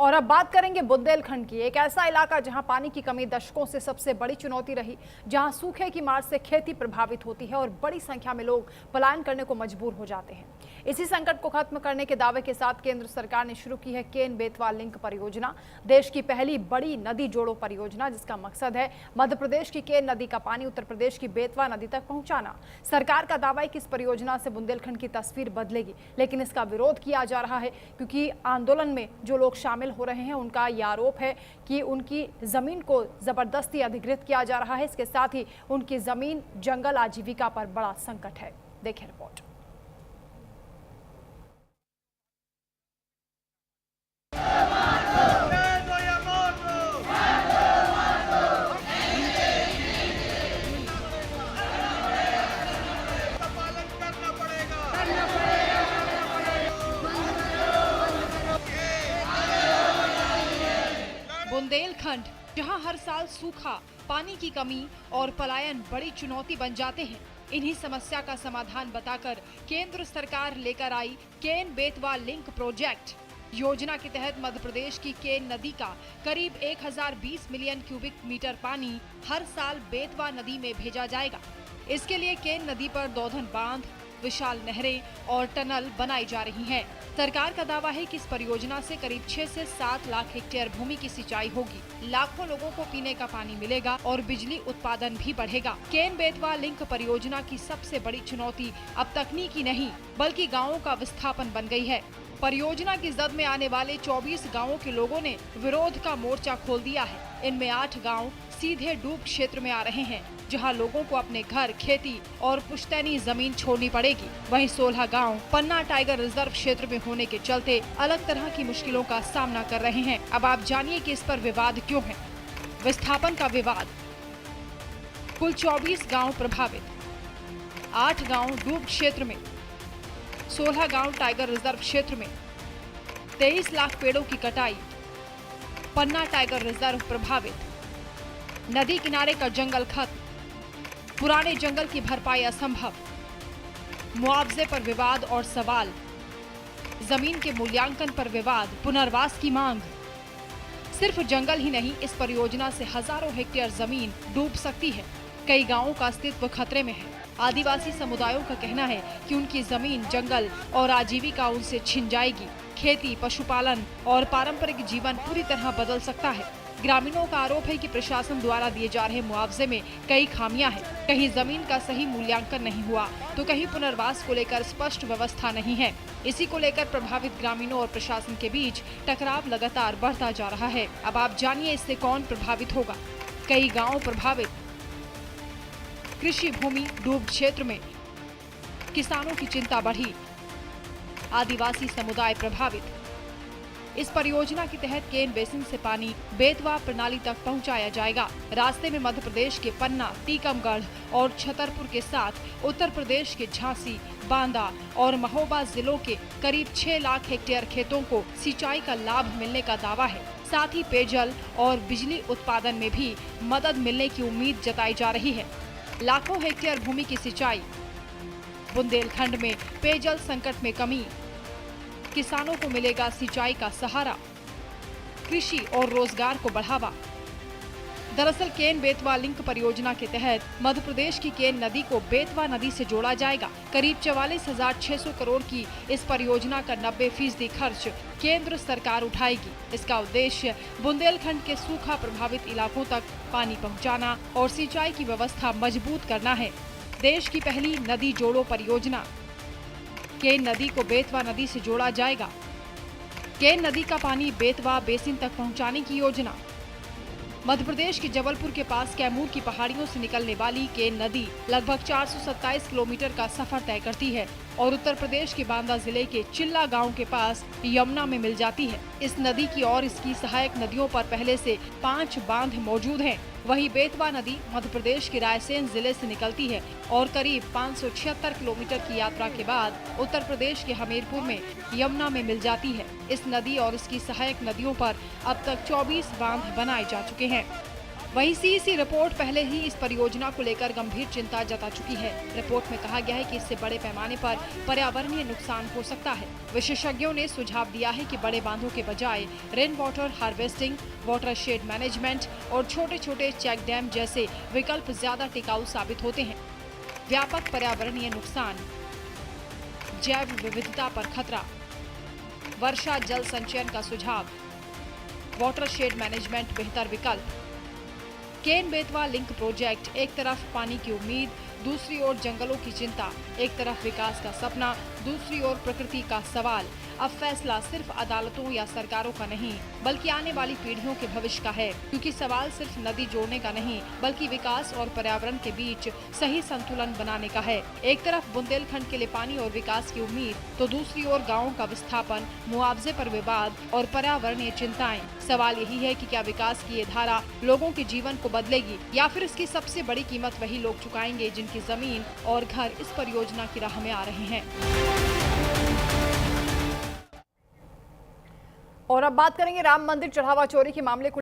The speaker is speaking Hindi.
और अब बात करेंगे बुंदेलखंड की। एक ऐसा इलाका जहां पानी की कमी दशकों से सबसे बड़ी चुनौती रही, जहां सूखे की मार से खेती प्रभावित होती है और बड़ी संख्या में लोग पलायन करने को मजबूर हो जाते हैं। इसी संकट को खत्म करने के दावे के साथ केंद्र सरकार ने शुरू की है केन बेतवा लिंक परियोजना, देश की पहली बड़ी नदी जोड़ो परियोजना, जिसका मकसद है मध्य प्रदेश की केन नदी का पानी उत्तर प्रदेश की बेतवा नदी तक पहुंचाना। सरकार का दावा है कि इस परियोजना से बुंदेलखंड की तस्वीर बदलेगी, लेकिन इसका विरोध किया जा रहा है क्योंकि आंदोलन में जो लोग शामिल हो रहे हैं उनका यह आरोप है कि उनकी जमीन को जबरदस्ती अधिकृत किया जा रहा है। इसके साथ ही उनकी जमीन जंगल आजीविका पर बड़ा संकट है। देखिए रिपोर्ट। बुंदेलखंड, जहां हर साल सूखा, पानी की कमी और पलायन बड़ी चुनौती बन जाते हैं, इन्हीं समस्या का समाधान बताकर केंद्र सरकार लेकर आई केन बेतवा लिंक प्रोजेक्ट। योजना के तहत मध्य प्रदेश की केन नदी का करीब 1020 मिलियन क्यूबिक मीटर पानी हर साल बेतवा नदी में भेजा जाएगा। इसके लिए केन नदी पर दोधन बांध, विशाल नहरें और टनल बनाई जा रही हैं। सरकार का दावा है कि इस परियोजना से करीब 6 से 7 लाख हेक्टेयर भूमि की सिंचाई होगी, लाखों लोगों को पीने का पानी मिलेगा और बिजली उत्पादन भी बढ़ेगा। केन बेतवा लिंक परियोजना की सबसे बड़ी चुनौती अब तकनीकी नहीं बल्कि गाँवों का विस्थापन बन गई है। परियोजना की जद में आने वाले 24 गाँवों के लोगों ने विरोध का मोर्चा खोल दिया है। इनमें 8 गाँव सीधे डूब क्षेत्र में आ रहे हैं, जहां लोगों को अपने घर, खेती और पुश्तैनी जमीन छोड़नी पड़ेगी। वहीं 16 गांव पन्ना टाइगर रिजर्व क्षेत्र में होने के चलते अलग तरह की मुश्किलों का सामना कर रहे हैं। अब आप जानिए कि इस पर विवाद क्यों है। विस्थापन का विवाद। कुल 24 गांव प्रभावित, 8 गांव डूब क्षेत्र में, 16 गांव टाइगर रिजर्व क्षेत्र में, 23 लाख पेड़ों की कटाई, पन्ना टाइगर रिजर्व प्रभावित, नदी किनारे का जंगल खत्म, पुराने जंगल की भरपाई असंभव, मुआवजे पर विवाद और सवाल, जमीन के मूल्यांकन पर विवाद, पुनर्वास की मांग। सिर्फ जंगल ही नहीं, इस परियोजना से हजारों हेक्टेयर जमीन डूब सकती है। कई गांवों का अस्तित्व खतरे में है। आदिवासी समुदायों का कहना है कि उनकी जमीन, जंगल और आजीविका उनसे छिन जाएगी। खेती, पशुपालन और पारंपरिक जीवन पूरी तरह बदल सकता है। ग्रामीणों का आरोप है कि प्रशासन द्वारा दिए जा रहे मुआवजे में कई खामियां हैं। कहीं जमीन का सही मूल्यांकन नहीं हुआ तो कहीं पुनर्वास को लेकर स्पष्ट व्यवस्था नहीं है। इसी को लेकर प्रभावित ग्रामीणों और प्रशासन के बीच टकराव लगातार बढ़ता जा रहा है। अब आप जानिए इससे कौन प्रभावित होगा। कई गाँव प्रभावित। कृषि भूमि डूब क्षेत्र में किसानों की चिंता बढ़ी। आदिवासी समुदाय प्रभावित। इस परियोजना के तहत केन बेसिन से पानी बेतवा प्रणाली तक पहुंचाया जाएगा। रास्ते में मध्य प्रदेश के पन्ना, टीकमगढ़ और छतरपुर के साथ उत्तर प्रदेश के झांसी, बांदा और महोबा जिलों के करीब 6 लाख हेक्टेयर खेतों को सिंचाई का लाभ मिलने का दावा है। साथ ही पेयजल और बिजली उत्पादन में भी मदद मिलने की उम्मीद जताई जा रही है। लाखों हेक्टेयर भूमि की सिंचाई। बुंदेलखंड में पेयजल संकट में कमी। किसानों को मिलेगा सिंचाई का सहारा। कृषि और रोजगार को बढ़ावा। दरअसल केन बेतवा लिंक परियोजना के तहत मध्य प्रदेश की केन नदी को बेतवा नदी से जोड़ा जाएगा। करीब 44,600 करोड़ की इस परियोजना का 90% खर्च केंद्र सरकार उठाएगी। इसका उद्देश्य बुंदेलखंड के सूखा प्रभावित इलाकों तक पानी पहुंचाना और सिंचाई की व्यवस्था मजबूत करना है। देश की पहली नदी जोड़ो परियोजना। केन नदी को बेतवा नदी से जोड़ा जाएगा। केन नदी का पानी बेतवा बेसिन तक पहुंचाने की योजना। मध्य प्रदेश के जबलपुर के पास कैमूर की पहाड़ियों से निकलने वाली केन नदी लगभग 427 किलोमीटर का सफर तय करती है और उत्तर प्रदेश के बांदा जिले के चिल्ला गांव के पास यमुना में मिल जाती है। इस नदी की और इसकी सहायक नदियों पर पहले से 5 बांध मौजूद हैं। वहीं बेतवा नदी मध्य प्रदेश के रायसेन जिले से निकलती है और करीब 576 किलोमीटर की यात्रा के बाद उत्तर प्रदेश के हमीरपुर में यमुना में मिल जाती है। इस नदी और इसकी सहायक नदियों पर अब तक 24 बांध बनाए जा चुके हैं। वहीं सीईसी रिपोर्ट पहले ही इस परियोजना को लेकर गंभीर चिंता जता चुकी है। रिपोर्ट में कहा गया है कि इससे बड़े पैमाने पर पर्यावरणीय नुकसान हो सकता है। विशेषज्ञों ने सुझाव दिया है कि बड़े बांधों के बजाय rain water harvesting, water shade management और छोटे छोटे चेक डैम जैसे विकल्प ज्यादा टिकाऊ साबित होते हैं। व्यापक पर्यावरणीय नुकसान, जैव विविधता पर खतरा, वर्षा जल संचयन का सुझाव, वाटर शेड मैनेजमेंट बेहतर विकल्प, केन बेतवा लिंक प्रोजेक्ट, एक तरफ पानी की उम्मीद, दूसरी ओर जंगलों की चिंता, एक तरफ विकास का सपना, दूसरी ओर प्रकृति का सवाल। अब फैसला सिर्फ अदालतों या सरकारों का नहीं बल्कि आने वाली पीढ़ियों के भविष्य का है, क्योंकि सवाल सिर्फ नदी जोड़ने का नहीं बल्कि विकास और पर्यावरण के बीच सही संतुलन बनाने का है। एक तरफ बुंदेलखंड के लिए पानी और विकास की उम्मीद, तो दूसरी ओर गाँवों का विस्थापन, मुआवजे पर विवाद और पर्यावरणीय चिंताएं। सवाल यही है कि क्या विकास की ये धारा लोगों के जीवन को बदलेगी या फिर इसकी सबसे बड़ी कीमत वही लोग चुकाएंगे जिनकी जमीन और घर इस परियोजना की राह में आ रहे हैं। और अब बात करेंगे राम मंदिर चढ़ावा चोरी के मामले को